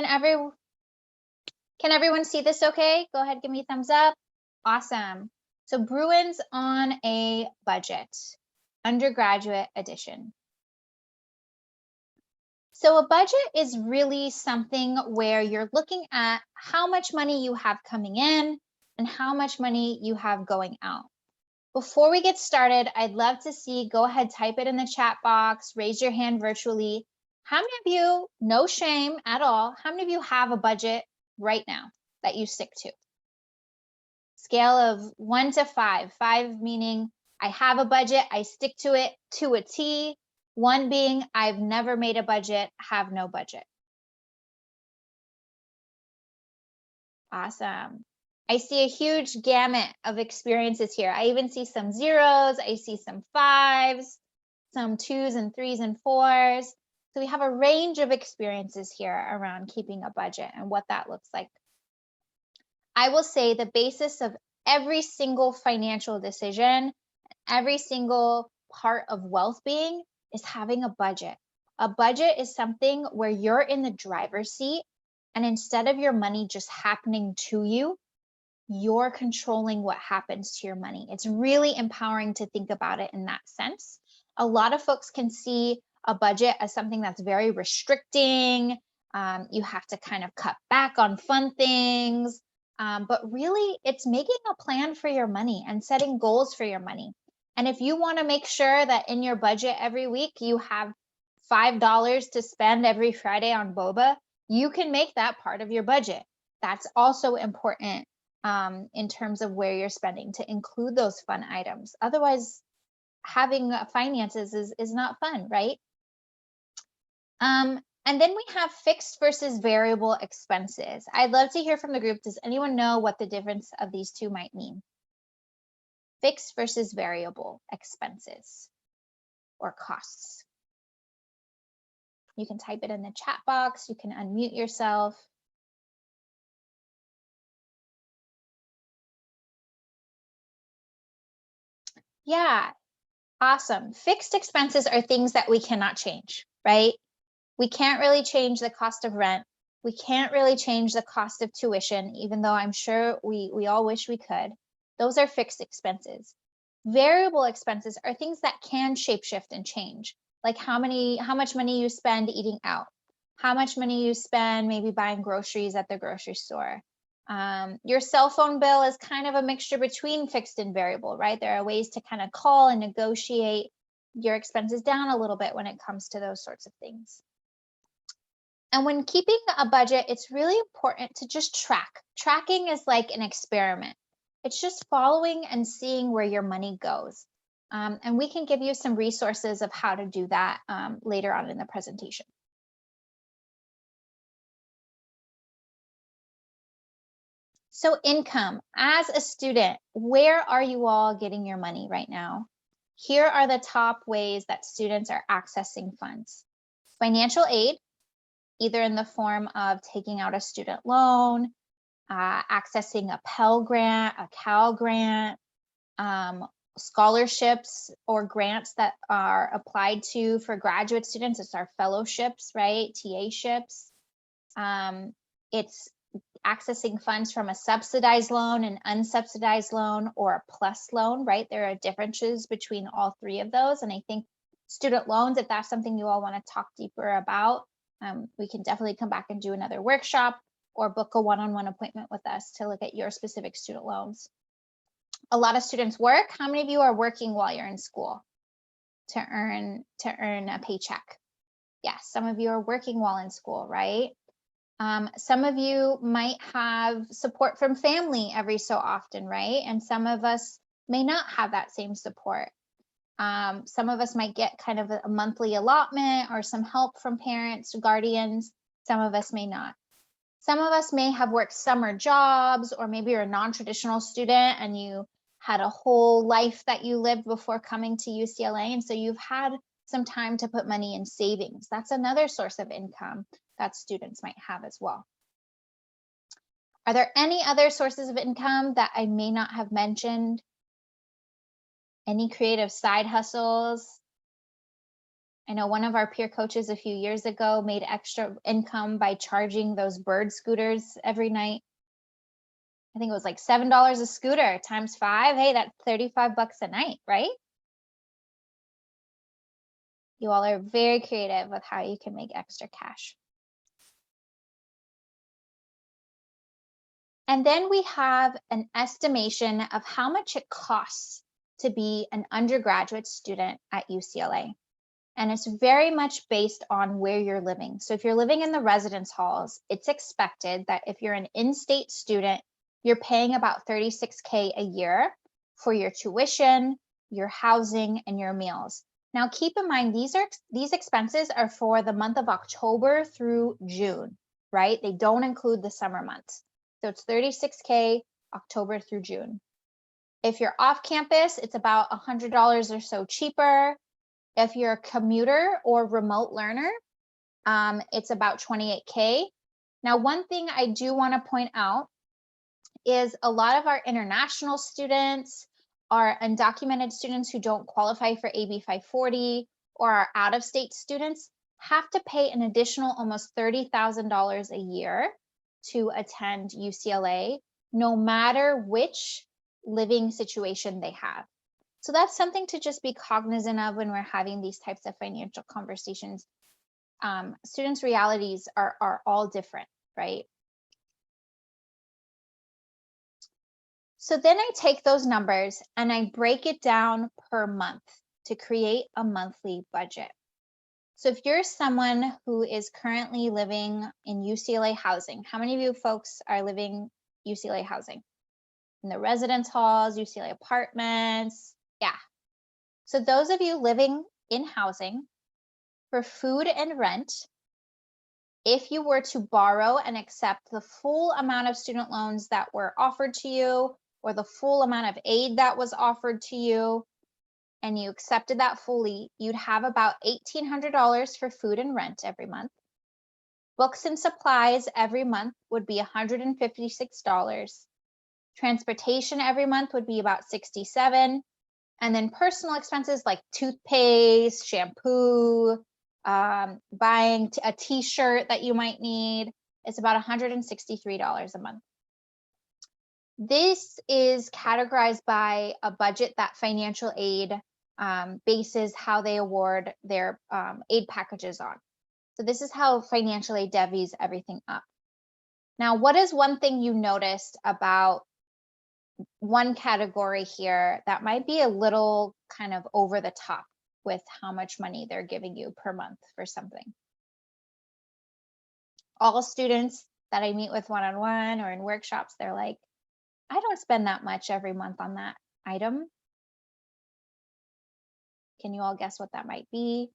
Can everyone see this okay? Go ahead, give me a thumbs up. Awesome. So Bruins on a budget, undergraduate edition. So a budget is really something where you're looking at how much money you have coming in and how much money you have going out. Before we get started, I'd love to see, go ahead, type it in the chat box, raise your hand virtually. How many of you, no shame at all, how many of you have a budget right now that you stick to? Scale of 1 to 5. 5 meaning I have a budget, I stick to it to a T. 1 being I've never made a budget, have no budget. Awesome. I see a huge gamut of experiences here. I even see some 0s, I see some 5s, some 2s and 3s and 4s. So we have a range of experiences here around keeping a budget and what that looks like. I will say the basis of every single financial decision, every single part of wealth being is having a budget. A budget is something where you're in the driver's seat, and instead of your money just happening to you, you're controlling what happens to your money. It's really empowering to think about it in that sense. A lot of folks can see a budget as something that's very restricting. You have to kind of cut back on fun things. But really, it's making a plan for your money and setting goals for your money. And if you want to make sure that in your budget every week you have $5 to spend every Friday on boba, you can make that part of your budget. That's also important in terms of where you're spending, to include those fun items. Otherwise, having finances is not fun, right? And then we have fixed versus variable expenses. I'd love to hear from the group. Does anyone know what the difference of these two might mean? Fixed versus variable expenses or costs. You can type it in the chat box. You can unmute yourself. Yeah, awesome. Fixed expenses are things that we cannot change, right? We can't really change the cost of rent. We can't really change the cost of tuition, even though I'm sure we all wish we could. Those are fixed expenses. Variable expenses are things that can shapeshift and change, like how much money you spend eating out, how much money you spend maybe buying groceries at the grocery store. Your cell phone bill is kind of a mixture between fixed and variable, right? There are ways to kind of call and negotiate your expenses down a little bit when it comes to those sorts of things. And when keeping a budget, it's really important to just track. Tracking is like an experiment. It's just following and seeing where your money goes. And we can give you some resources of how to do that later on in the presentation. So income, as a student, where are you all getting your money right now? Here are the top ways that students are accessing funds. Financial aid, either in the form of taking out a student loan, accessing a Pell Grant, a Cal Grant, scholarships or grants that are applied to for graduate students. It's our fellowships, right? TA-ships. It's accessing funds from a subsidized loan, an unsubsidized loan, or a plus loan, right? There are differences between all three of those. And I think student loans, if that's something you all want to talk deeper about, we can definitely come back and do another workshop or book a one-on-one appointment with us to look at your specific student loans. A lot of students work. How many of you are working while you're in school to earn a paycheck? Yes, some of you are working while in school, right? Some of you might have support from family every so often, right? And some of us may not have that same support. Some of us might get kind of a monthly allotment or some help from parents, guardians. Some of us may not. Some of us may have worked summer jobs, or maybe you're a non-traditional student and you had a whole life that you lived before coming to UCLA. And so you've had some time to put money in savings. That's another source of income that students might have as well. Are there any other sources of income that I may not have mentioned? Any creative side hustles? I know one of our peer coaches a few years ago made extra income by charging those bird scooters every night. I think it was like $7 a scooter times 5. Hey, that's $35 a night, right? You all are very creative with how you can make extra cash. And then we have an estimation of how much it costs to be an undergraduate student at UCLA. And it's very much based on where you're living. So if you're living in the residence halls, it's expected that if you're an in-state student, you're paying about $36K a year for your tuition, your housing, and your meals. Now, keep in mind, these expenses are for the month of October through June, right? They don't include the summer months. So it's $36K October through June. If you're off campus, it's about $100 or so cheaper. If you're a commuter or remote learner, it's about $28K. Now, one thing I do want to point out is a lot of our international students, our undocumented students who don't qualify for AB 540, or our out-of-state students have to pay an additional almost $30,000 a year to attend UCLA, no matter which living situation they have. So that's something to just be cognizant of when we're having these types of financial conversations. Students' realities are all different, right? So then I take those numbers and I break it down per month to create a monthly budget. So if you're someone who is currently living in UCLA housing, how many of you folks are living UCLA housing? In the residence halls, UCLA apartments? Yeah. So those of you living in housing, for food and rent, if you were to borrow and accept the full amount of student loans that were offered to you, or the full amount of aid that was offered to you, and you accepted that fully, you'd have about $1,800 for food and rent every month. Books and supplies every month would be $156. Transportation every month would be about $67. And then personal expenses like toothpaste, shampoo, buying a t-shirt that you might need, it's about $163 a month. This is categorized by a budget that financial aid bases how they award their aid packages on. So this is how financial aid divvies everything up. Now, what is one thing you noticed about one category here that might be a little kind of over the top with how much money they're giving you per month for something? All students that I meet with one-on-one or in workshops, they're like, I don't spend that much every month on that item. Can you all guess what that might be?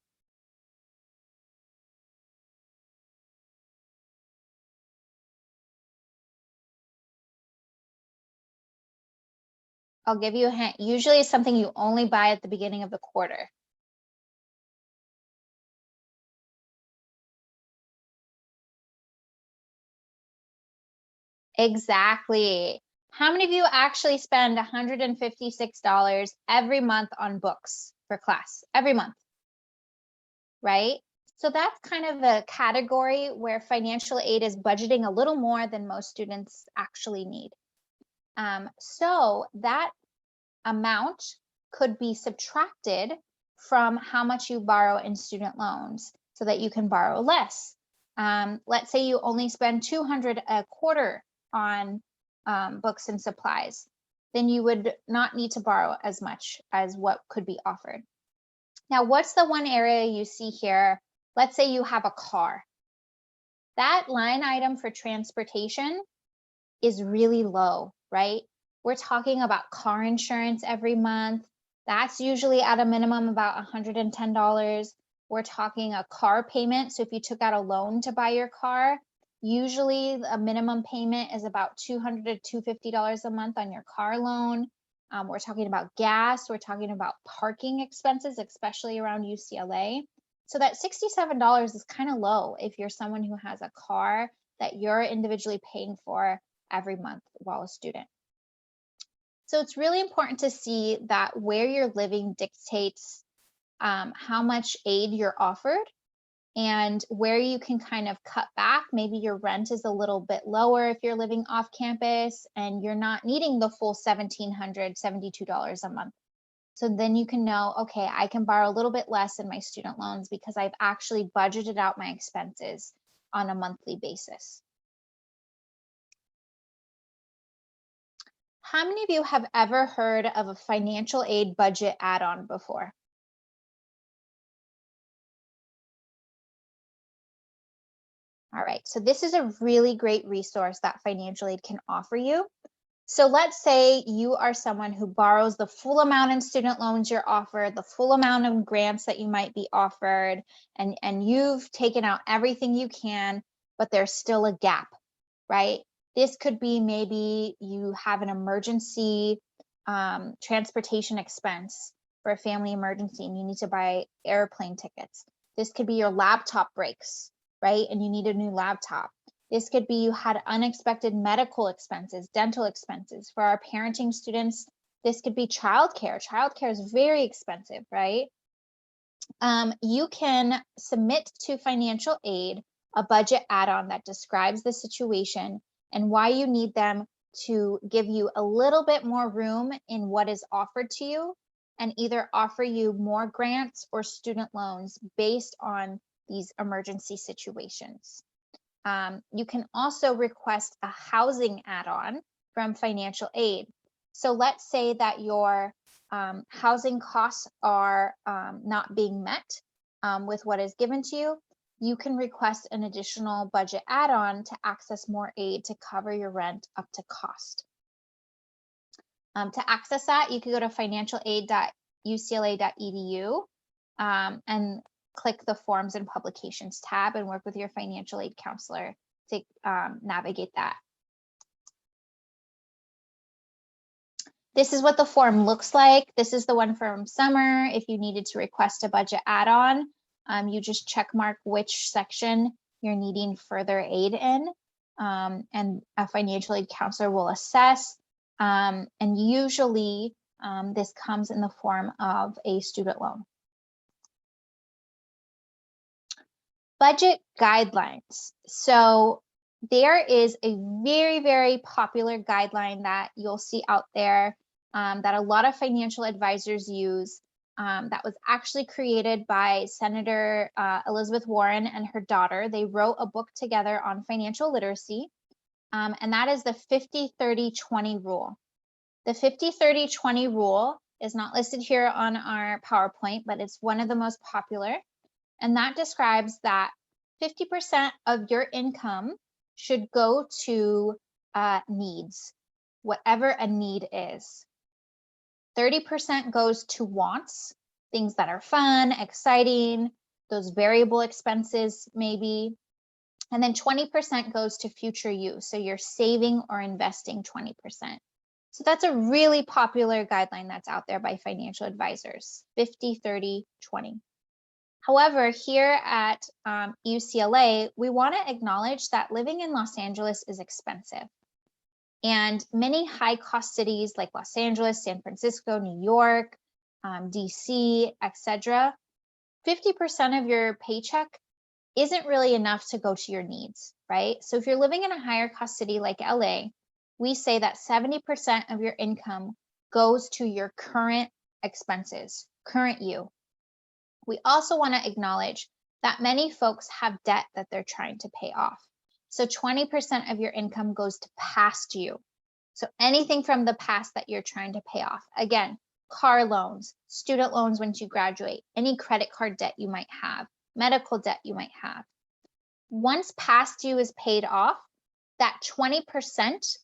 I'll give you a hint. Usually it's something you only buy at the beginning of the quarter. Exactly. How many of you actually spend $156 every month on books for class? Every month, right? So that's kind of a category where financial aid is budgeting a little more than most students actually need. So that amount could be subtracted from how much you borrow in student loans so that you can borrow less. Let's say you only spend $200 a quarter on books and supplies, then you would not need to borrow as much as what could be offered. Now, what's the one area you see here? Let's say you have a car. That line item for transportation is really low, right? We're talking about car insurance every month. That's usually at a minimum about $110. We're talking a car payment. So if you took out a loan to buy your car, usually a minimum payment is about $200 to $250 a month on your car loan. We're talking about gas. We're talking about parking expenses, especially around UCLA. So that $67 is kind of low if you're someone who has a car that you're individually paying for every month while a student. So it's really important to see that where you're living dictates how much aid you're offered and where you can kind of cut back. Maybe your rent is a little bit lower if you're living off campus and you're not needing the full $1,772 a month. So then you can know, okay, I can borrow a little bit less in my student loans because I've actually budgeted out my expenses on a monthly basis. How many of you have ever heard of a financial aid budget add-on before? All right, so this is a really great resource that financial aid can offer you. So let's say you are someone who borrows the full amount in student loans you're offered, the full amount of grants that you might be offered, and you've taken out everything you can, but there's still a gap, right? This could be maybe you have an emergency transportation expense for a family emergency and you need to buy airplane tickets. This could be your laptop breaks, right? And you need a new laptop. This could be you had unexpected medical expenses, dental expenses. For our parenting students, this could be childcare. Childcare is very expensive, right? You can submit to financial aid a budget add-on that describes the situation and why you need them to give you a little bit more room in what is offered to you and either offer you more grants or student loans based on these emergency situations. You can also request a housing add-on from financial aid. So let's say that your housing costs are not being met with what is given to you. You can request an additional budget add-on to access more aid to cover your rent up to cost. To access that, you can go to financialaid.ucla.edu and click the Forms and Publications tab and work with your financial aid counselor to navigate that. This is what the form looks like. This is the one from summer. If you needed to request a budget add-on, you just check mark which section you're needing further aid in, and a financial aid counselor will assess. And usually this comes in the form of a student loan. Budget guidelines. So there is a very, very popular guideline that you'll see out there that a lot of financial advisors use that was actually created by Senator Elizabeth Warren and her daughter. They wrote a book together on financial literacy, and that is the 50-30-20 rule. The 50-30-20 rule is not listed here on our PowerPoint, but it's one of the most popular. And that describes that 50% of your income should go to needs, whatever a need is. 30% goes to wants, things that are fun, exciting, those variable expenses maybe. And then 20% goes to future use. So you're saving or investing 20%. So that's a really popular guideline that's out there by financial advisors, 50-30-20. However, here at UCLA, we want to acknowledge that living in Los Angeles is expensive. And many high-cost cities like Los Angeles, San Francisco, New York, DC, etc., 50% of your paycheck isn't really enough to go to your needs, right? So if you're living in a higher cost city like LA, we say that 70% of your income goes to your current expenses, current you. We also want to acknowledge that many folks have debt that they're trying to pay off. So 20% of your income goes to past you. So anything from the past that you're trying to pay off. Again, car loans, student loans once you graduate, any credit card debt you might have, medical debt you might have. Once past you is paid off, that 20%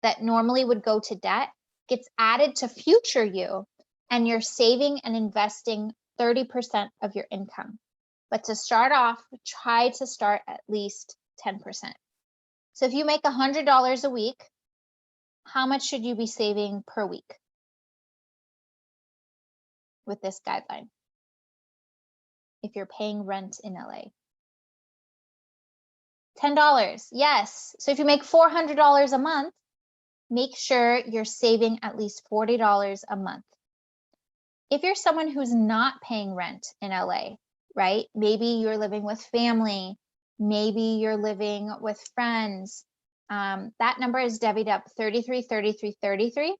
that normally would go to debt gets added to future you, and you're saving and investing 30% of your income. But to start off, try to start at least 10%. So if you make $100 a week, how much should you be saving per week with this guideline? If you're paying rent in LA. $10, yes. So if you make $400 a month, make sure you're saving at least $40 a month. If you're someone who's not paying rent in LA, right? Maybe you're living with family, maybe you're living with friends. That number is divvied up 33, 33, 33.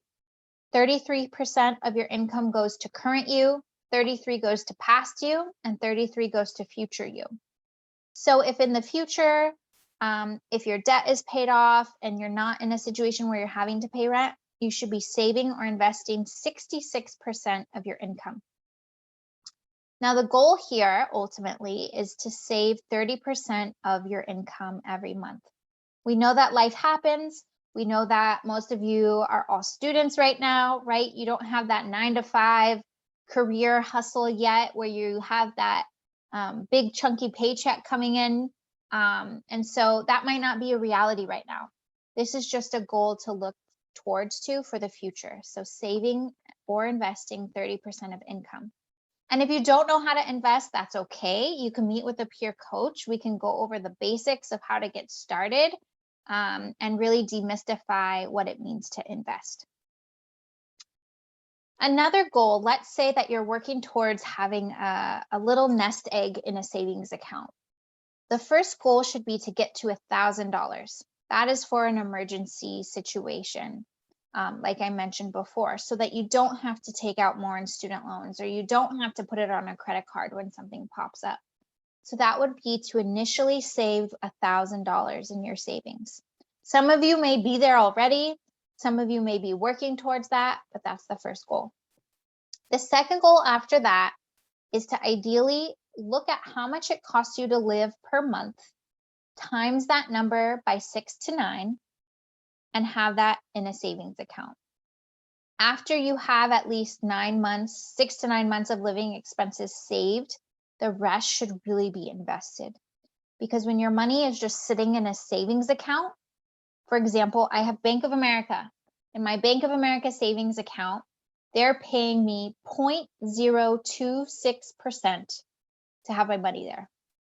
33% of your income goes to current you, 33 goes to past you, and 33 goes to future you. So if in the future, if your debt is paid off and you're not in a situation where you're having to pay rent, you should be saving or investing 66% of your income. Now, the goal here ultimately is to save 30% of your income every month. We know that life happens. We know that most of you are all students right now, right? You don't have that 9-to-5 career hustle yet where you have that big chunky paycheck coming in. And so that might not be a reality right now. This is just a goal to look towards for the future. So saving or investing 30% of income. And if you don't know how to invest, that's okay. You can meet with a peer coach. We can go over the basics of how to get started and really demystify what it means to invest. Another goal, let's say that you're working towards having a little nest egg in a savings account. The first goal should be to get to $1,000. That is for an emergency situation, like I mentioned before, so that you don't have to take out more in student loans or you don't have to put it on a credit card when something pops up. So that would be to initially save $1,000 in your savings. Some of you may be there already. Some of you may be working towards that, but that's the first goal. The second goal after that is to ideally look at how much it costs you to live per month, times that number by 6 to 9, and have that in a savings account. After you have at least 9 months, 6 to 9 months of living expenses saved, the rest should really be invested. Because when your money is just sitting in a savings account, for example, I have Bank of America. In my Bank of America savings account, they're paying me 0.026% to have my money there.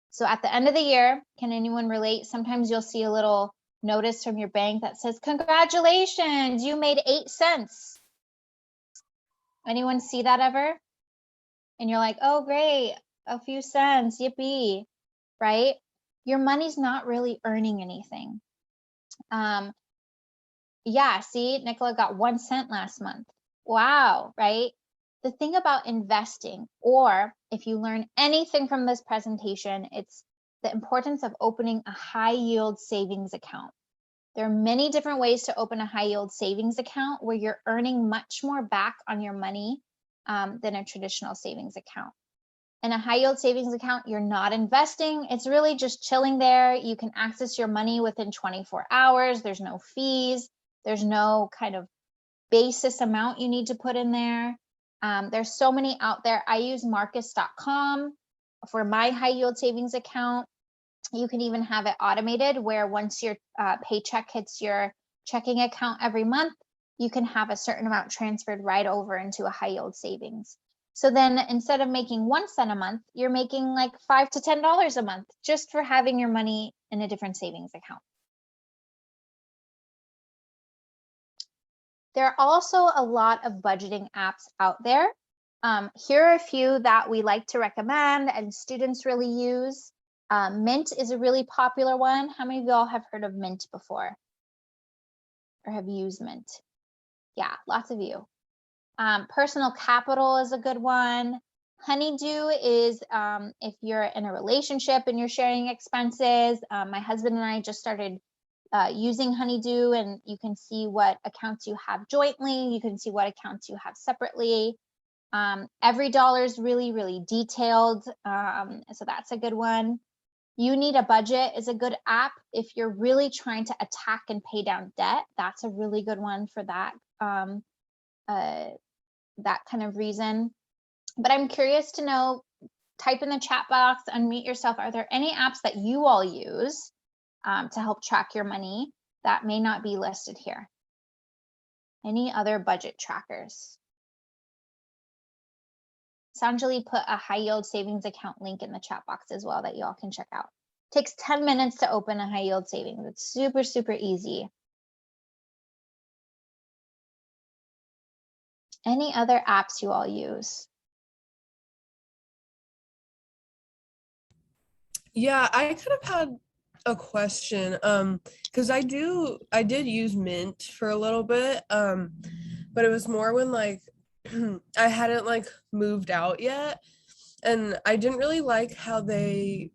So at the end of the year, can anyone relate? Sometimes you'll see a little notice from your bank that says, congratulations, you made 8 cents. Anyone see that ever? And you're like, oh, great, a few cents, yippee, right? Your money's not really earning anything. Yeah, see, Nicola got 1 cent last month. Wow, right? The thing about investing, or if you learn anything from this presentation, it's the importance of opening a high yield savings account. There are many different ways to open a high yield savings account where you're earning much more back on your money than a traditional savings account. In a high yield savings account, you're not investing. It's really just chilling there. You can access your money within 24 hours. There's no fees. There's no kind of basis amount you need to put in there. There's so many out there. I use Marcus.com for my high yield savings account. You can even have it automated where once your paycheck hits your checking account every month, you can have a certain amount transferred right over into a high yield savings. So then instead of making 1 cent a month, you're making like $5 to $10 a month just for having your money in a different savings account. There are also a lot of budgeting apps out there. Here are a few that we like to recommend and students really use. Mint is a really popular one. How many of y'all have heard of Mint before or have used Mint? Yeah, lots of you. Personal Capital is a good one. Honeydew is if you're in a relationship and you're sharing expenses. My husband and I just started using Honeydew, and you can see what accounts you have jointly. You can see what accounts you have separately. Every dollar is really, really detailed. So that's a good one. You Need a Budget is a good app if you're really trying to attack and pay down debt. That's a really good one for that, that kind of reason. But I'm curious to know, type in the chat box, unmute yourself. Are there any apps that you all use to help track your money that may not be listed here? Any other budget trackers? Sanjali put a high yield savings account link in the chat box as well that you all can check out. Takes 10 minutes to open a high yield savings. It's super, super easy. Any other apps you all use? Yeah, I could have had a question. Because I did use Mint for a little bit. But it was more when like I hadn't like moved out yet. And I didn't really like how they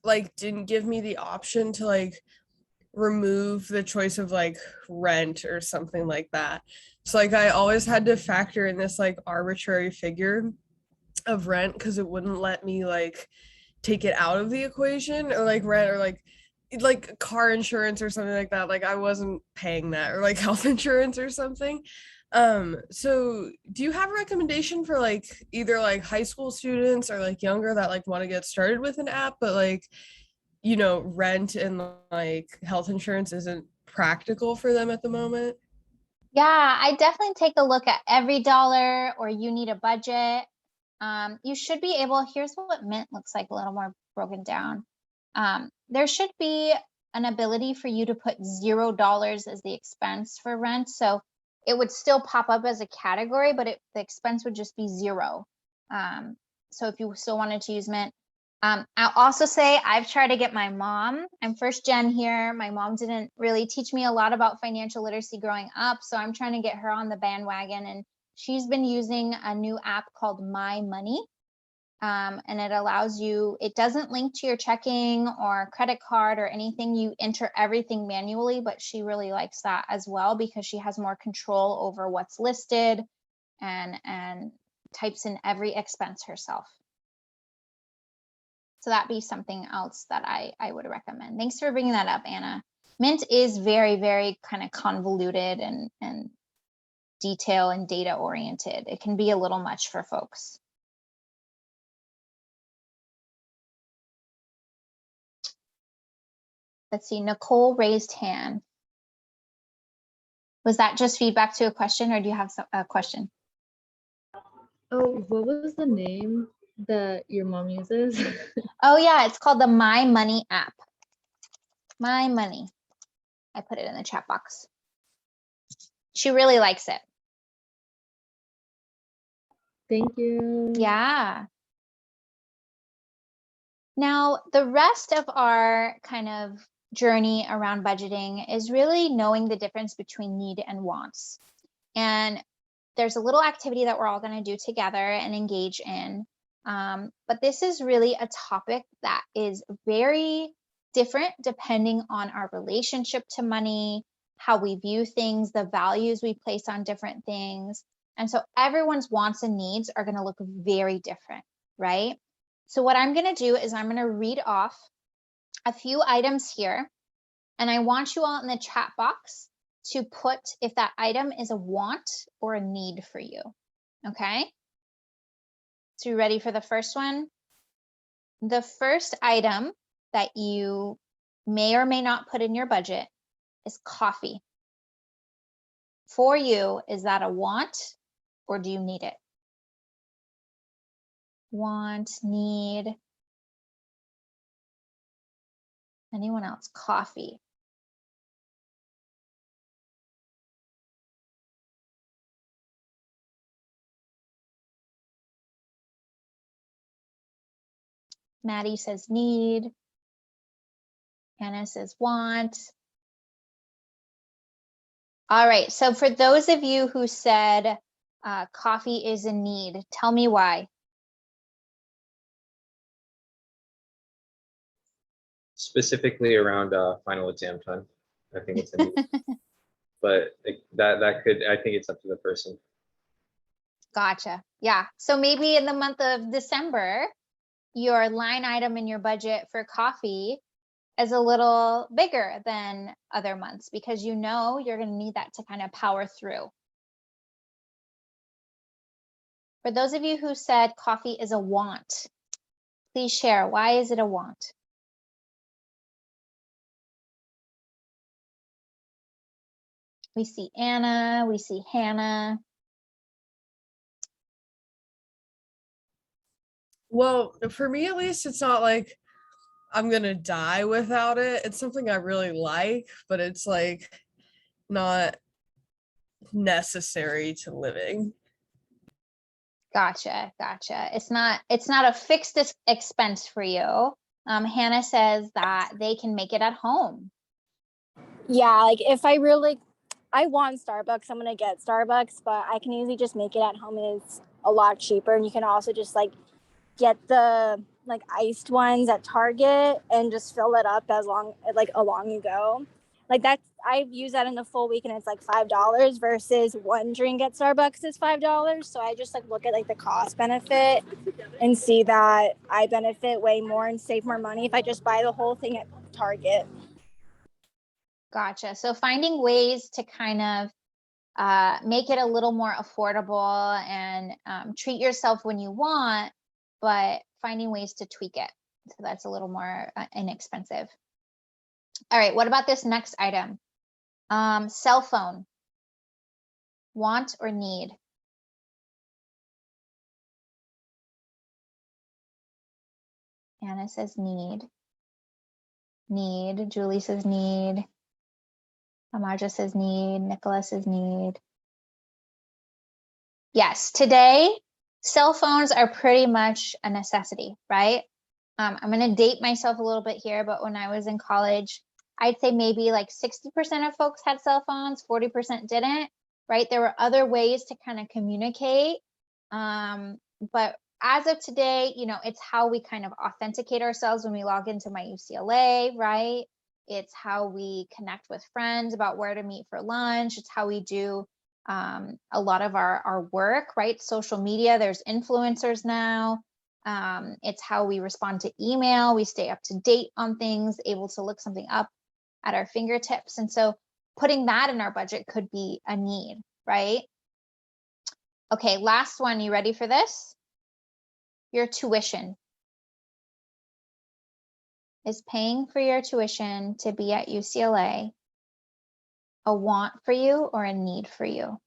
like didn't give me the option to like remove the choice of like rent or something like that. So like I always had to factor in this like arbitrary figure of rent because it wouldn't let me like take it out of the equation or like rent or like car insurance or something like that. Like I wasn't paying that or like health insurance or something. So do you have a recommendation for like either like high school students or like younger that like want to get started with an app but like rent and like health insurance isn't practical for them at the moment? Yeah, I definitely take a look at every dollar or you need a budget. You should be able, here's what Mint looks like a little more broken down. There should be an ability for you to put $0 as the expense for rent. So it would still pop up as a category, but the expense would just be zero. So if you still wanted to use Mint, I'll also say I've tried to get my mom. I'm first gen here. My mom didn't really teach me a lot about financial literacy growing up, so I'm trying to get her on the bandwagon. And she's been using a new app called My Money. And it allows you, it doesn't link to your checking or credit card or anything. You enter everything manually, but she really likes that as well because she has more control over what's listed and types in every expense herself. So that'd be something else that I would recommend. Thanks for bringing that up, Anna. Mint is very, very kind of convoluted and detail and data oriented. It can be a little much for folks. Let's see, Nicole raised hand. Was that just feedback to a question or do you have a question? Oh, what was the name that your mom uses? Oh yeah, it's called the My Money app. My Money. I put it in the chat box. She really likes it. Thank you. Yeah. Now, the rest of our kind of journey around budgeting is really knowing the difference between need and wants. And there's a little activity that we're all going to do together and engage in. But this is really a topic that is very different depending on our relationship to money, how we view things, the values we place on different things. And so everyone's wants and needs are going to look very different, right? So what I'm going to do is I'm going to read off a few items here, and I want you all in the chat box to put if that item is a want or a need for you, okay? So you ready for the first one? The first item that you may or may not put in your budget is coffee. For you, is that a want or do you need it? Want, need. Anyone else? Coffee. Maddie says need. Hannah says want. All right, so for those of you who said coffee is a need, tell me why. Specifically around final exam time. I think it's a need. But that could, I think it's up to the person. Gotcha. Yeah. So maybe in the month of December, your line item in your budget for coffee is a little bigger than other months because you know you're going to need that to kind of power through. For those of you who said coffee is a want, please share. Why is it a want? We see Anna, we see Hannah. Well, for me at least, it's not like I'm gonna die without it. It's something I really like, but it's like not necessary to living. Gotcha. It's not a fixed expense for you. Hannah says that they can make it at home. Yeah, like if I want Starbucks, I'm gonna get Starbucks, but I can easily just make it at home and it's a lot cheaper. And you can also just like get the like iced ones at Target and just fill it up along you go. Like I've used that in a full week and it's like $5 versus one drink at Starbucks is $5. So I just like look at like the cost benefit and see that I benefit way more and save more money if I just buy the whole thing at Target. Gotcha. So finding ways to kind of make it a little more affordable and treat yourself when you want, but finding ways to tweak it. So that's a little more inexpensive. All right, what about this next item? Cell phone. Want or need? Anna says need. Need. Julie says need. Amaja says need. Nicholas says need. Yes, today, cell phones are pretty much a necessity, right? I'm going to date myself a little bit here, but when I was in college, I'd say maybe like 60% of folks had cell phones, 40% didn't, right? There were other ways to kind of communicate. But as of today, you know, it's how we kind of authenticate ourselves when we log into my UCLA, right? It's how we connect with friends about where to meet for lunch. It's how we do a lot of our work, right? Social media, there's influencers now. It's how we respond to email. We stay up to date on things, able to look something up at our fingertips. And so putting that in our budget could be a need, right? Okay, last one. You ready for this? Your tuition. Is paying for your tuition to be at UCLA a want for you or a need for you?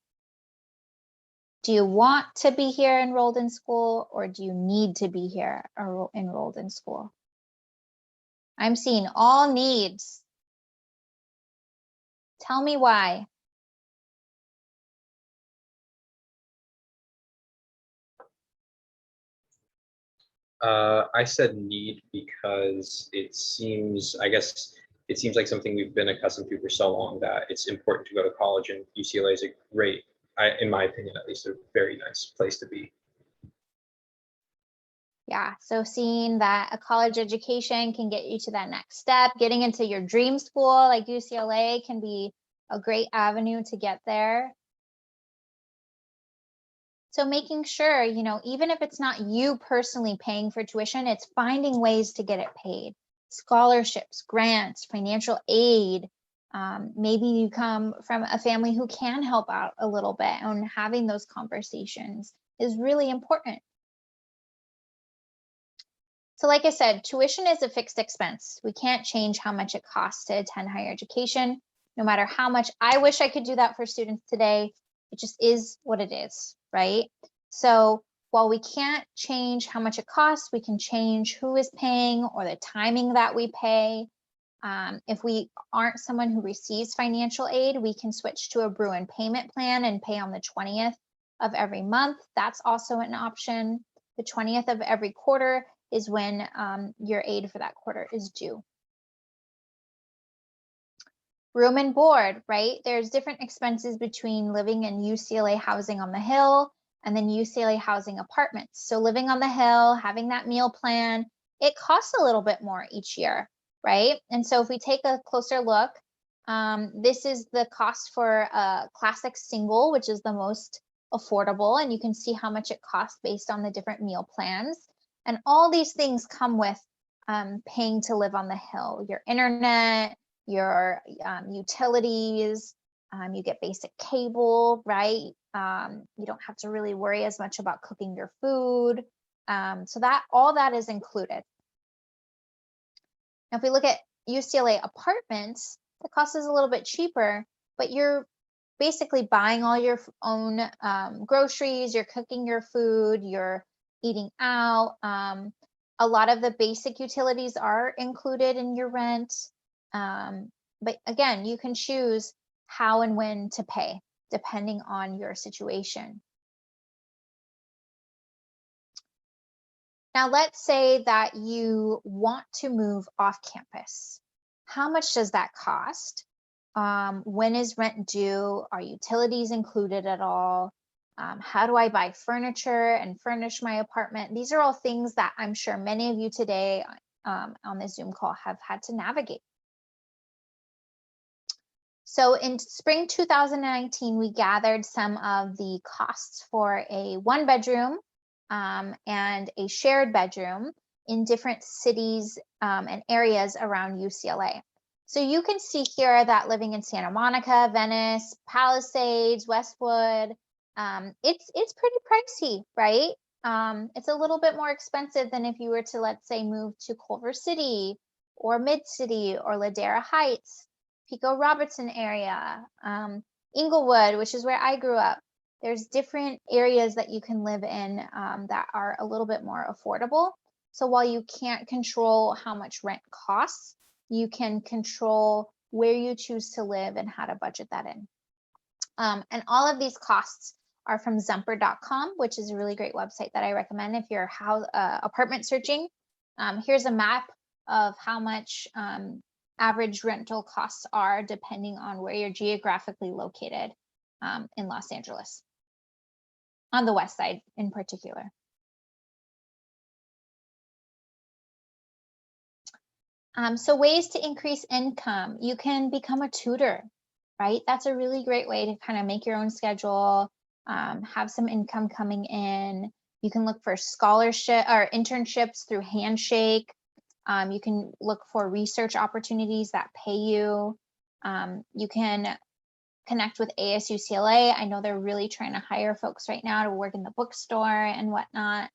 Do you want to be here enrolled in school, or do you need to be here enrolled in school? I'm seeing all needs. Tell me why. I said need because I guess it seems like something we've been accustomed to for so long that it's important to go to college, and UCLA is a great, in my opinion, at least a very nice place to be. Yeah, so seeing that a college education can get you to that next step, getting into your dream school like UCLA can be a great avenue to get there. So making sure, you know, even if it's not you personally paying for tuition, it's finding ways to get it paid. Scholarships, grants, financial aid. Maybe you come from a family who can help out a little bit, and having those conversations is really important. So like I said, tuition is a fixed expense. We can't change how much it costs to attend higher education. No matter how much I wish I could do that for students today, it just is what it is, right? So while we can't change how much it costs, we can change who is paying or the timing that we pay. If we aren't someone who receives financial aid, we can switch to a Bruin payment plan and pay on the 20th of every month. That's also an option. The 20th of every quarter is when your aid for that quarter is due. Room and board, right? There's different expenses between living in UCLA housing on the Hill and then UCLA housing apartments. So living on the Hill, having that meal plan, it costs a little bit more each year, right? And so if we take a closer look, this is the cost for a classic single, which is the most affordable, and you can see how much it costs based on the different meal plans. And all these things come with paying to live on the Hill, your internet, your utilities, you get basic cable, right? You don't have to really worry as much about cooking your food. So that all that is included. Now, if we look at UCLA apartments, the cost is a little bit cheaper, but you're basically buying all your own groceries, you're cooking your food, you're eating out. A lot of the basic utilities are included in your rent. But again, you can choose how and when to pay depending on your situation. Now, let's say that you want to move off campus. How much does that cost? When is rent due? Are utilities included at all? How do I buy furniture and furnish my apartment? These are all things that I'm sure many of you today on this Zoom call have had to navigate. So in spring 2019, we gathered some of the costs for a 1-bedroom and a shared bedroom in different cities and areas around UCLA. So you can see here that living in Santa Monica, Venice, Palisades, Westwood, it's pretty pricey, right? It's a little bit more expensive than if you were to, let's say, move to Culver City or Mid-City or Ladera Heights, Pico Robertson area, Inglewood, which is where I grew up. There's different areas that you can live in that are a little bit more affordable. So while you can't control how much rent costs, you can control where you choose to live and how to budget that in. And all of these costs are from Zumper.com, which is a really great website that I recommend if you're apartment searching. Here's a map of how much average rental costs are depending on where you're geographically located in Los Angeles, on the west side in particular. So ways to increase income. You can become a tutor, right? That's a really great way to kind of make your own schedule, have some income coming in. You can look for scholarship or internships through Handshake. You can look for research opportunities that pay you. You can connect with ASUCLA. I know they're really trying to hire folks right now to work in the bookstore and whatnot.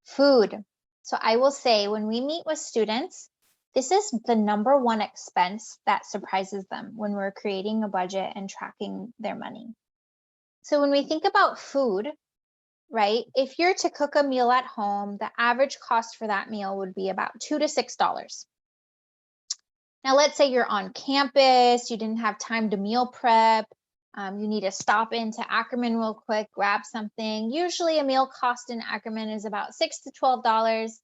Food. So I will say when we meet with students, this is the #1 expense that surprises them when we're creating a budget and tracking their money. So when we think about food, right, if you're to cook a meal at home, the average cost for that meal would be about $2 to $6. Now, let's say you're on campus, you didn't have time to meal prep, you need to stop into Ackerman real quick, grab something. Usually a meal cost in Ackerman is about $6 to $12.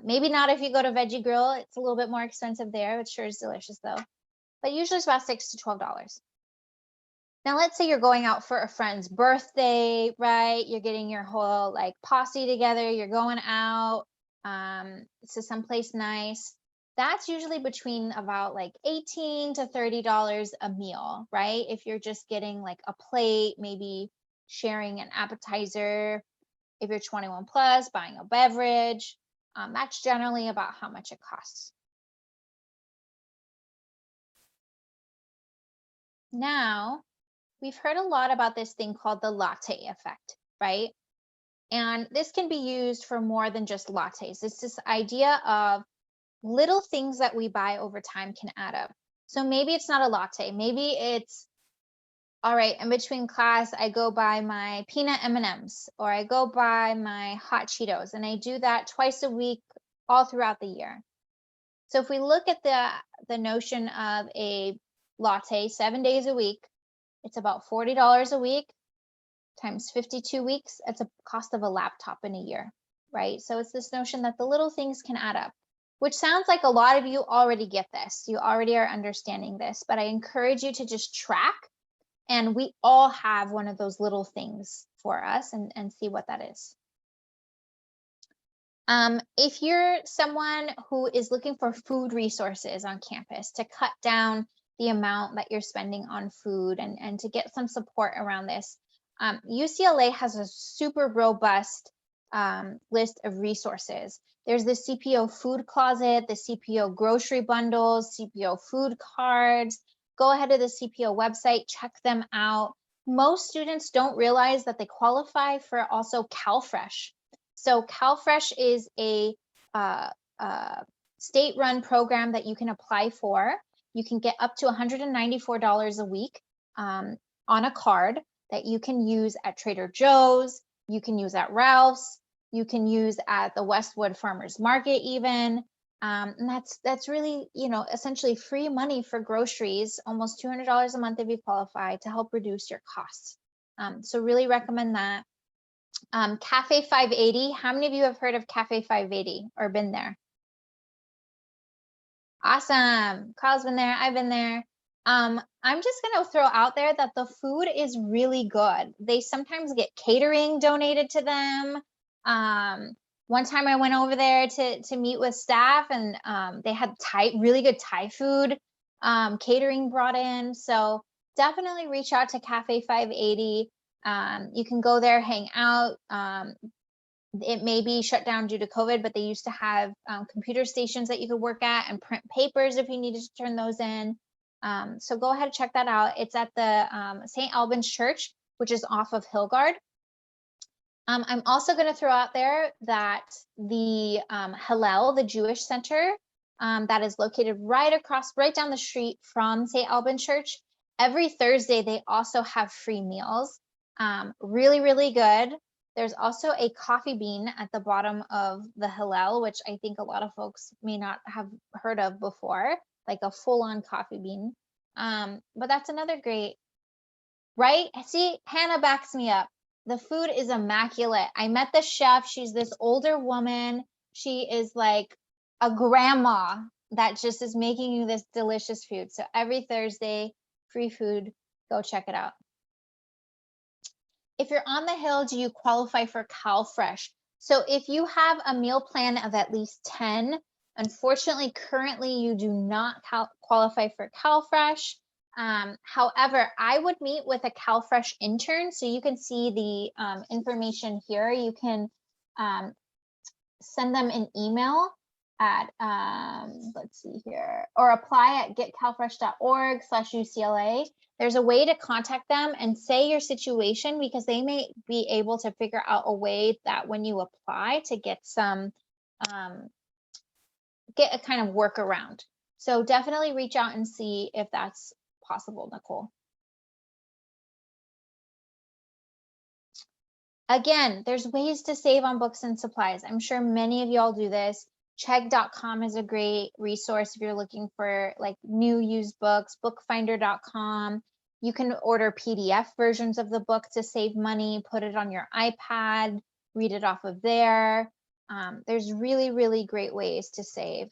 Maybe not if you go to Veggie Grill, it's a little bit more expensive there. It sure is delicious though. But usually it's about $6 to $12. Now, let's say you're going out for a friend's birthday, right? You're getting your whole like posse together, you're going out to someplace nice. That's usually between about like $18 to $30 a meal, right? If you're just getting like a plate, maybe sharing an appetizer. If you're 21 plus, buying a beverage, that's generally about how much it costs. Now, we've heard a lot about this thing called the latte effect, right? And this can be used for more than just lattes. It's this idea of little things that we buy over time can add up. So maybe it's not a latte. Maybe it's, all right, in between class, I go buy my peanut M&Ms or I go buy my hot Cheetos, and I do that twice a week all throughout the year. So if we look at the notion of a latte 7 days a week, it's about $40 a week times 52 weeks. It's a cost of a laptop in a year, right? So it's this notion that the little things can add up, which sounds like a lot of you already get this. You already are understanding this, but I encourage you to just track. And we all have one of those little things for us and see what that is. If you're someone who is looking for food resources on campus to cut down the amount that you're spending on food and to get some support around this, UCLA has a super robust list of resources. There's the CPO food closet, the CPO grocery bundles, CPO food cards. Go ahead to the CPO website, check them out. Most students don't realize that they qualify for also CalFresh. So CalFresh is a state-run program that you can apply for. You can get up to $194 a week on a card that you can use at Trader Joe's, you can use at Ralph's, you can use at the Westwood Farmers Market even. And that's really, you know, essentially free money for groceries, almost $200 a month if you qualify, to help reduce your costs. So really recommend that. Cafe 580. How many of you have heard of Cafe 580 or been there? Awesome. Carl's been there. I've been there. I'm just going to throw out there that the food is really good. They sometimes get catering donated to them. One time I went over there to meet with staff, and they had really good Thai food catering brought in. So definitely reach out to Cafe 580. You can go there, hang out. It may be shut down due to COVID, but they used to have computer stations that you could work at and print papers if you needed to turn those in. So go ahead and check that out. It's at the St. Albans Church, which is off of Hillgard. I'm also going to throw out there that the Hillel, the Jewish Center, that is located right down the street from St. Albans Church, every Thursday they also have free meals. Really, really good. There's also a coffee bean at the bottom of the Hillel, which I think a lot of folks may not have heard of before, like a full-on coffee bean. But that's another great, right? See, Hannah backs me up. The food is immaculate. I met the chef. She's this older woman. She is like a grandma that just is making you this delicious food. So every Thursday, free food, go check it out. If you're on the Hill, do you qualify for CalFresh? So if you have a meal plan of at least 10, unfortunately, currently you do not qualify for CalFresh. However, I would meet with a CalFresh intern, so you can see the information here. You can send them an email at, let's see here, or apply at getcalfresh.org/UCLA. There's a way to contact them and say your situation, because they may be able to figure out a way that when you apply to get some, get a kind of workaround. So definitely reach out and see if that's possible, Nicole. Again, there's ways to save on books and supplies. I'm sure many of y'all do this. Chegg.com is a great resource if you're looking for like new used books. Bookfinder.com. You can order PDF versions of the book to save money, put it on your iPad, read it off of there. There's really, really great ways to save.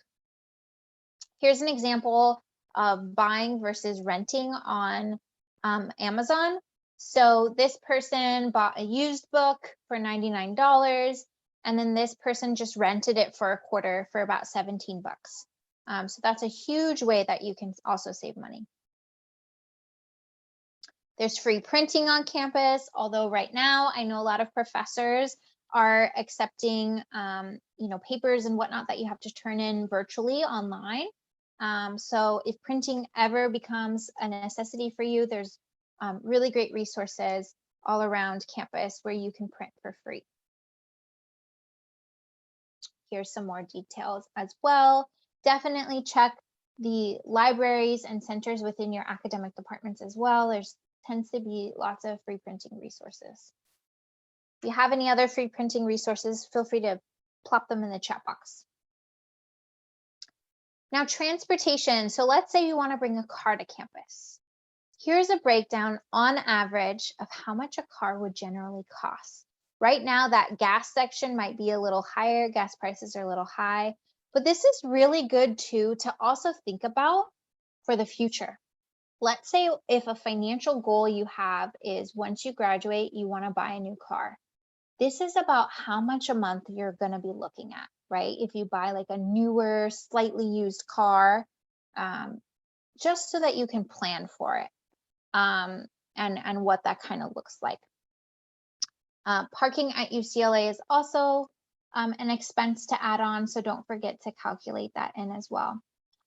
Here's an example of buying versus renting on Amazon. So this person bought a used book for $99, and then this person just rented it for a quarter for about 17 bucks. So that's a huge way that you can also save money. There's free printing on campus, although right now I know a lot of professors are accepting papers and whatnot that you have to turn in virtually online. So if printing ever becomes a necessity for you, there's really great resources all around campus where you can print for free. Here's some more details as well. Definitely check the libraries and centers within your academic departments as well. There's tends to be lots of free printing resources. If you have any other free printing resources, feel free to plop them in the chat box. Now, transportation. So let's say you want to bring a car to campus. Here's a breakdown on average of how much a car would generally cost. Right now, that gas section might be a little higher. Gas prices are a little high, but this is really good too to also think about for the future. Let's say if a financial goal you have is once you graduate, you want to buy a new car. This is about how much a month you're going to be looking at, right? If you buy like a newer, slightly used car, just so that you can plan for it and what that kind of looks like. Parking at UCLA is also an expense to add on, so don't forget to calculate that in as well.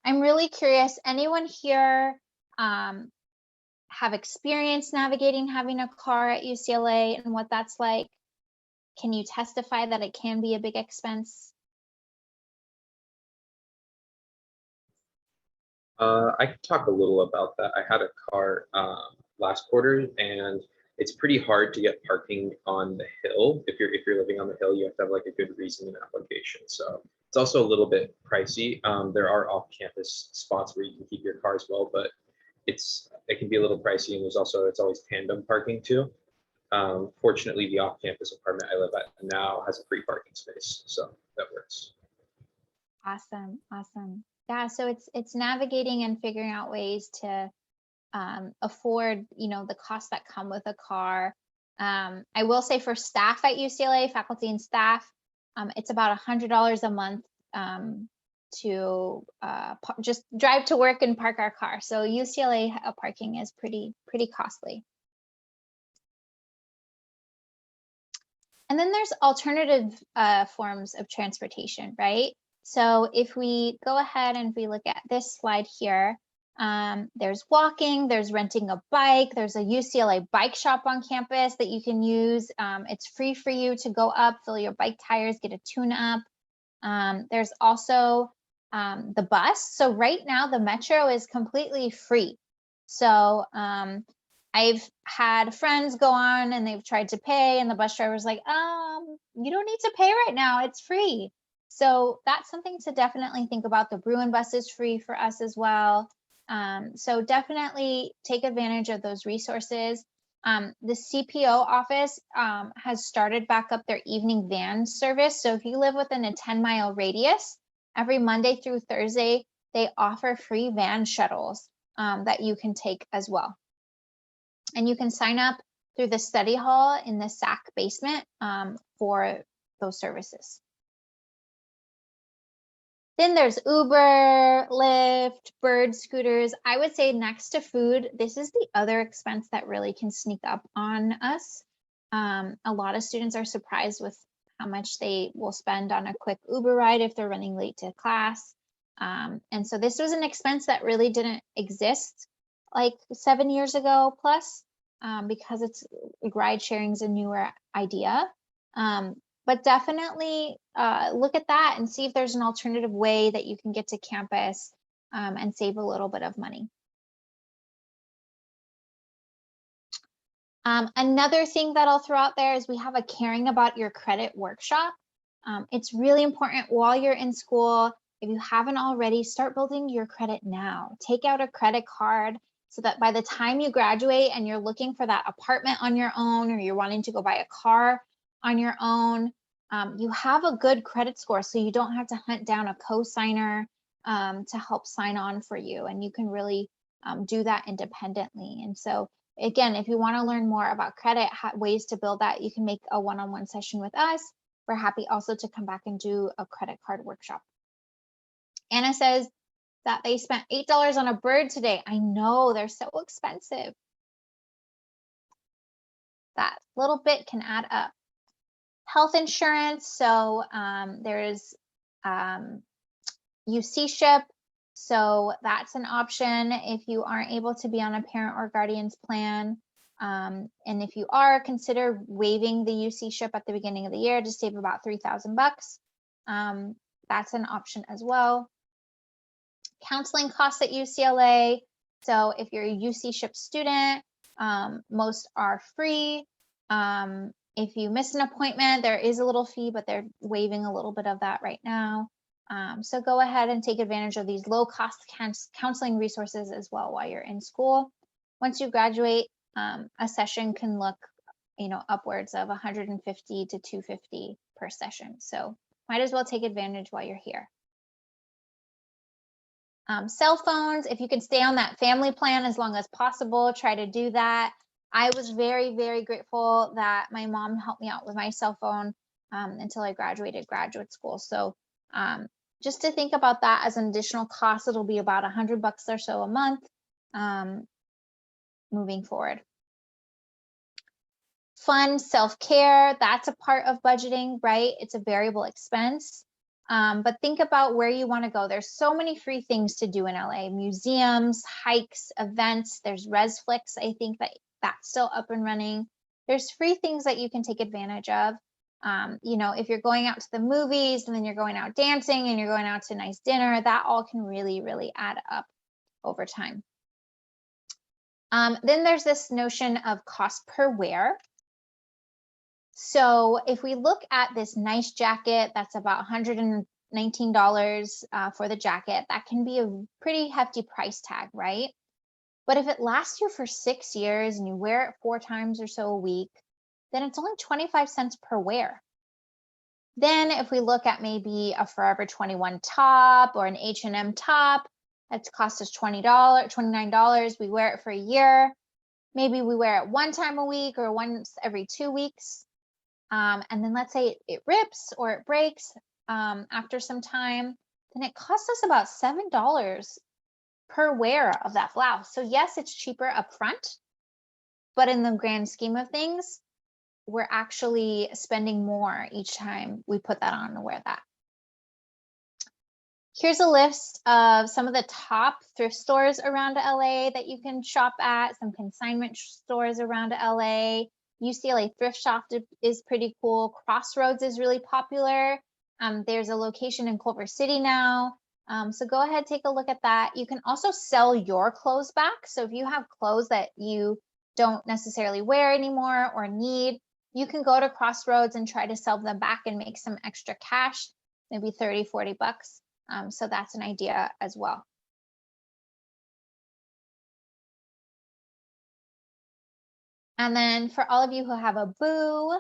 I'm really curious, anyone here have experience navigating having a car at UCLA and what that's like? Can you testify that it can be a big expense? I can talk a little about that. I had a car last quarter, and it's pretty hard to get parking on the Hill. If you're living on the Hill, you have to have like a good reason and application. So it's also a little bit pricey. There are off-campus spots where you can keep your car as well, but it can be a little pricey, and it's always tandem parking too. Fortunately, the off-campus apartment I live at now has a free parking space, so that works. Awesome. Yeah, so it's navigating and figuring out ways to afford, the costs that come with a car. I will say for staff at UCLA, faculty and staff, it's about $100 a month to just drive to work and park our car. So UCLA parking is pretty costly. And then there's alternative forms of transportation, right? So if we go ahead and we look at this slide here, there's walking, there's renting a bike, there's a UCLA bike shop on campus that you can use. It's free for you to go up, fill your bike tires, get a tune up. There's also the bus. So right now the Metro is completely free. So I've had friends go on and they've tried to pay and the bus driver's like, you don't need to pay right now, it's free. So that's something to definitely think about. The Bruin bus is free for us as well. So definitely take advantage of those resources. The CPO office has started back up their evening van service. So if you live within a 10-mile radius, every Monday through Thursday, they offer free van shuttles that you can take as well. And you can sign up through the study hall in the SAC basement for those services. Then there's Uber, Lyft, Bird scooters. I would say next to food, this is the other expense that really can sneak up on us. A lot of students are surprised with how much they will spend on a quick Uber ride if they're running late to class. And so this was an expense that really didn't exist like 7 years ago plus, because it's ride sharing is a newer idea. But definitely look at that and see if there's an alternative way that you can get to campus and save a little bit of money. Another thing that I'll throw out there is we have a caring about your credit workshop. It's really important while you're in school. If you haven't already, start building your credit now. Take out a credit card so that by the time you graduate and you're looking for that apartment on your own, or you're wanting to go buy a car on your own, you have a good credit score, so you don't have to hunt down a co-signer to help sign on for you, and you can really do that independently. And so again, if you want to learn more about credit, ways to build that, you can make a one-on-one session with us. We're happy also to come back and do a credit card workshop. Anna says that they spent $8 on a bird today. I know, they're so expensive. That little bit can add up. Health insurance, so there's UC ship, so that's an option if you aren't able to be on a parent or guardian's plan. And if you are, consider waiving the UC ship at the beginning of the year to save about $3,000. That's an option as well. Counseling costs at UCLA, so if you're a UC ship student, most are free. If you miss an appointment, there is a little fee, but they're waiving a little bit of that right now. So go ahead and take advantage of these low-cost counseling resources as well while you're in school. Once you graduate, a session can look, upwards of $150 to $250 per session. So might as well take advantage while you're here. Cell phones, if you can stay on that family plan as long as possible, try to do that. I was very, very grateful that my mom helped me out with my cell phone until I graduated graduate school. So just to think about that as an additional cost, it'll be about $100 or so a month moving forward. Fun self-care, that's a part of budgeting, right? It's a variable expense. But think about where you want to go. There's so many free things to do in LA, museums, hikes, events. There's ResFlix, I think that's still up and running. There's free things that you can take advantage of. If you're going out to the movies and then you're going out dancing and you're going out to a nice dinner, that all can really, really add up over time. Then there's this notion of cost per wear. So if we look at this nice jacket, that's about $119 for the jacket. That can be a pretty hefty price tag, right? But if it lasts you for 6 years and you wear it 4 times or so a week, then it's only 25 cents per wear. Then if we look at maybe a Forever 21 top or an H&M top, that's cost us $20, $29. We wear it for a year. Maybe we wear it one time a week or once every 2 weeks. And then let's say it rips or it breaks after some time, then it costs us about $7 per wear of that blouse. So yes, it's cheaper up front, but in the grand scheme of things, we're actually spending more each time we put that on and wear that. Here's a list of some of the top thrift stores around LA that you can shop at, some consignment stores around LA. UCLA Thrift Shop is pretty cool. Crossroads is really popular. There's a location in Culver City now. So go ahead, take a look at that. You can also sell your clothes back. So if you have clothes that you don't necessarily wear anymore or need, you can go to Crossroads and try to sell them back and make some extra cash, maybe 30, 40 bucks. So that's an idea as well. And then for all of you who have a boo,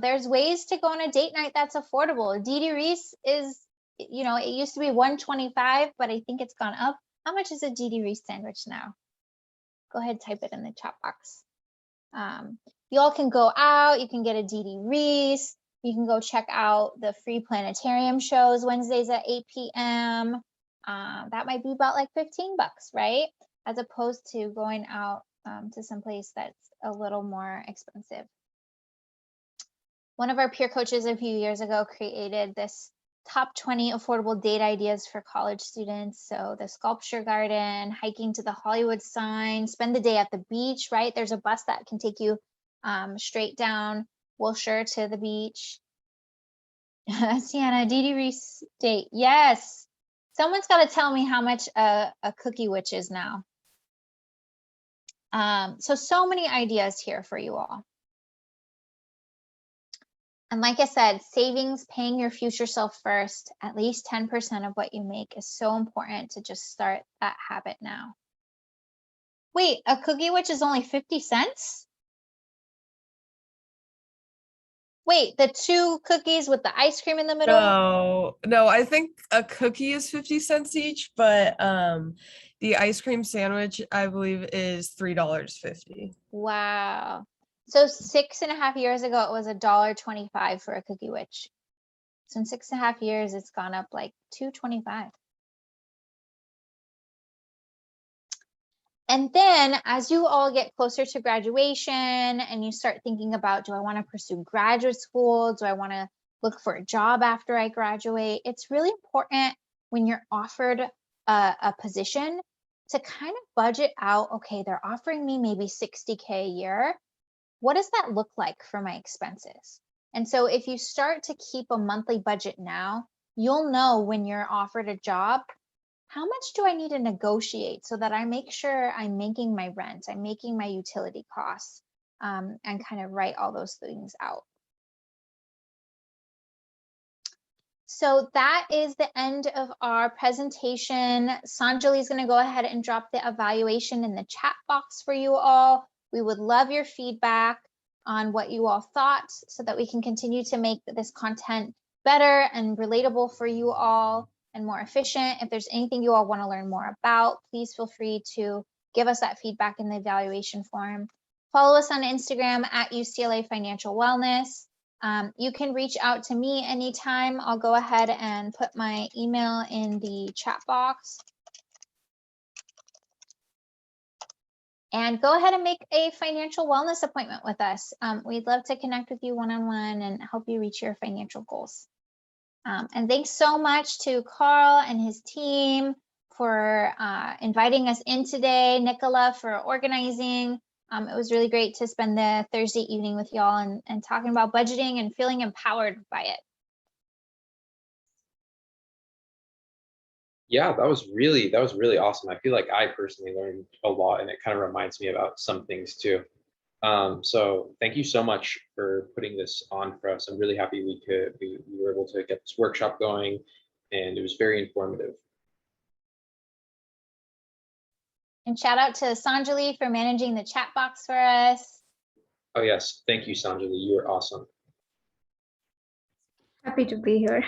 there's ways to go on a date night that's affordable. Didi Reese is, you know, it used to be $125, but I think it's gone up. How much is a Didi Reese sandwich now? Go ahead, type it in the chat box. You all can go out, you can get a Didi Reese, you can go check out the free planetarium shows Wednesdays at 8 p.m. That might be about like 15 bucks, right? As opposed to going out to some place that's a little more expensive. One of our peer coaches a few years ago created this top 20 affordable date ideas for college students. So the sculpture garden, hiking to the Hollywood sign, spend the day at the beach, right? There's a bus that can take you straight down Wilshire to the beach. Sienna, Didi Reese date. Yes. Someone's got to tell me how much a cookie witch is now. So many ideas here for you all. And like I said, savings, paying your future self first, at least 10% of what you make is so important to just start that habit now. Wait, a cookie witch is only 50 cents? Wait, the 2 cookies with the ice cream in the middle? No, I think a cookie is 50 cents each, but the ice cream sandwich, I believe, is $3.50. Wow. So 6.5 years ago, it was $1.25 for a cookie witch. So in 6.5 years, it's gone up like $2.25. And then as you all get closer to graduation and you start thinking about, do I want to pursue graduate school? Do I want to look for a job after I graduate? It's really important when you're offered a position to kind of budget out, okay, they're offering me maybe $60K a year. What does that look like for my expenses? And so if you start to keep a monthly budget now, you'll know when you're offered a job, how much do I need to negotiate so that I make sure I'm making my rent, I'm making my utility costs, and kind of write all those things out. So that is the end of our presentation. Sanjali is going to go ahead and drop the evaluation in the chat box for you all. We would love your feedback on what you all thought so that we can continue to make this content better and relatable for you all and more efficient. If there's anything you all want to learn more about, please feel free to give us that feedback in the evaluation form. Follow us on Instagram at UCLA Financial Wellness. You can reach out to me anytime. I'll go ahead and put my email in the chat box. And go ahead and make a financial wellness appointment with us. We'd love to connect with you one-on-one and help you reach your financial goals. And thanks so much to Carl and his team for inviting us in today, Nicola for organizing. It was really great to spend the Thursday evening with y'all and talking about budgeting and feeling empowered by it. Yeah, that was really awesome. I feel like I personally learned a lot, and it kind of reminds me about some things too. So thank you so much for putting this on for us. I'm really happy we were able to get this workshop going, and it was very informative. And shout out to Sanjali for managing the chat box for us. Oh yes, thank you, Sanjali. You were awesome. Happy to be here.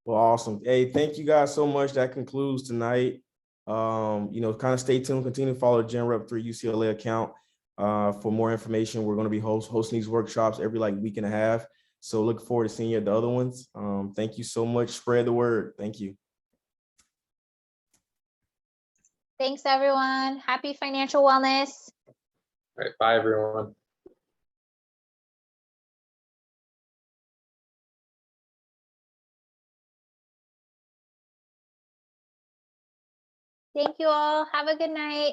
Well, awesome. Hey, thank you guys so much. That concludes tonight. Kind of stay tuned, continue to follow the GenRep3 UCLA account for more information. We're going to be hosting these workshops every like week and a half. So look forward to seeing you at the other ones. Thank you so much. Spread the word. Thank you. Thanks, everyone. Happy financial wellness. All right, bye everyone. Thank you all. Have a good night.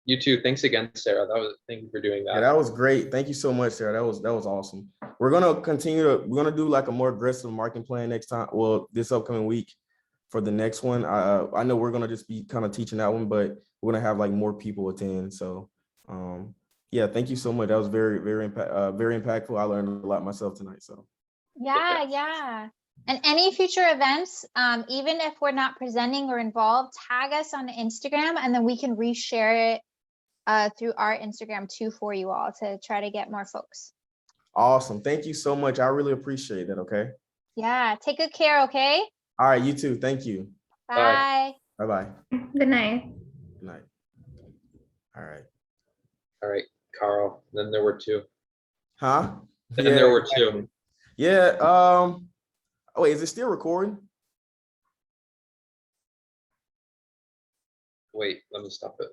You too. Thanks again, Sarah. Thank you for doing that. Yeah, that was great. Thank you so much, Sarah. That was awesome. We're gonna do like a more aggressive marketing plan next time. Well, this upcoming week for the next one. I know we're gonna just be kind of teaching that one, but we're gonna have like more people attend. So yeah, thank you so much. That was very impactful. I learned a lot myself tonight. So Yeah. And any future events, even if we're not presenting or involved, tag us on Instagram and then we can reshare it through our Instagram too for you all to try to get more folks. awesome. Thank you so much. I really appreciate that. Okay. Yeah, take good care, okay? All right, you too. Thank you. Bye. Bye-bye. Good night. Good night. All right. All right, Carl. Then there were two. Huh? Then there were two. Yeah. Oh, wait, is it still recording? Wait, let me stop it.